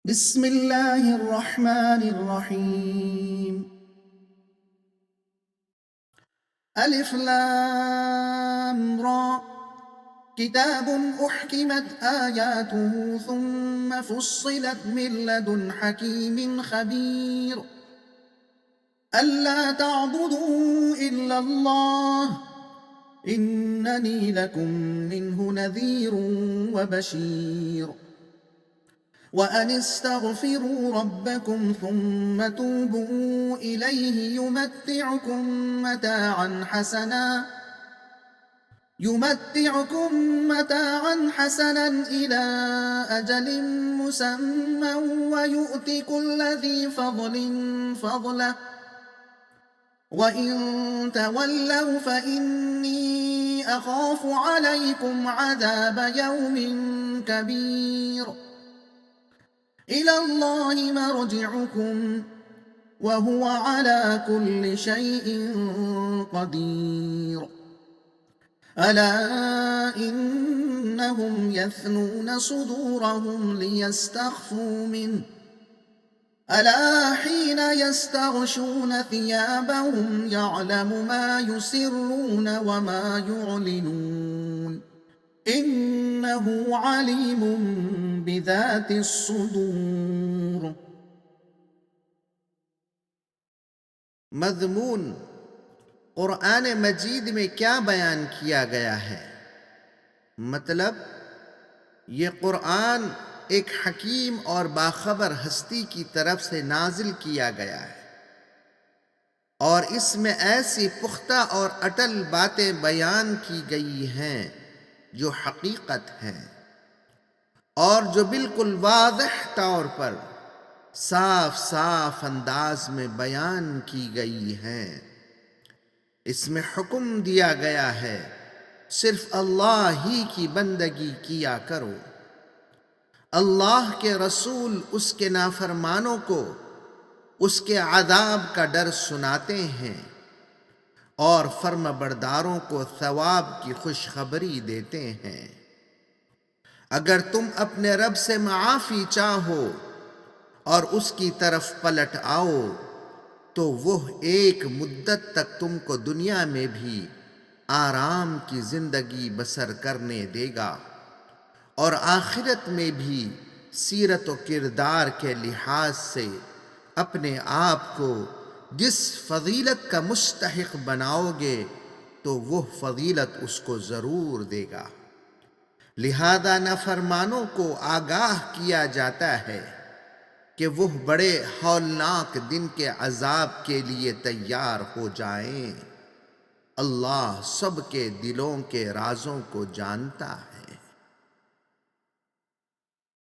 بسم الله الرحمن الرحيم. ألف لام را، كتاب أحكمت آياته ثم فصلت من لدن حكيم خبير ألا تعبدوا إلا الله إنني لكم منه نذير وبشير وأن استغفروا ربكم ثم توبوا إليه يمتعكم متاعا حسنا إلى أجل مسمى ويؤت كل ذي فضل فضله وإن تولوا فإني أخاف عليكم عذاب يوم كبير إلى الله مرجعكم وهو على كل شيء قدير ألا إنهم يثنون صدورهم ليستخفوا منه ألا حين يستغشون ثيابهم يعلم ما يسرون وما يعلنون إنه عليم بذات الصدور۔ مضمون قرآن مجید میں کیا بیان کیا گیا ہے؟ مطلب یہ قرآن ایک حکیم اور باخبر ہستی کی طرف سے نازل کیا گیا ہے اور اس میں ایسی پختہ اور اٹل باتیں بیان کی گئی ہیں جو حقیقت ہیں اور جو بالکل واضح طور پر صاف انداز میں بیان کی گئی ہیں۔ اس میں حکم دیا گیا ہے صرف اللہ ہی کی بندگی کیا کرو۔ اللہ کے رسول اس کے نافرمانوں کو اس کے عذاب کا ڈر سناتے ہیں اور فرما برداروں کو ثواب کی خوشخبری دیتے ہیں۔ اگر تم اپنے رب سے معافی چاہو اور اس کی طرف پلٹ آؤ تو وہ ایک مدت تک تم کو دنیا میں بھی آرام کی زندگی بسر کرنے دے گا اور آخرت میں بھی سیرت و کردار کے لحاظ سے اپنے آپ کو جس فضیلت کا مستحق بناؤ گے تو وہ فضیلت اس کو ضرور دے گا۔ لہذا نافرمانوں کو آگاہ کیا جاتا ہے کہ وہ بڑے ہولناک دن کے عذاب کے لیے تیار ہو جائیں۔ اللہ سب کے دلوں کے رازوں کو جانتا ہے۔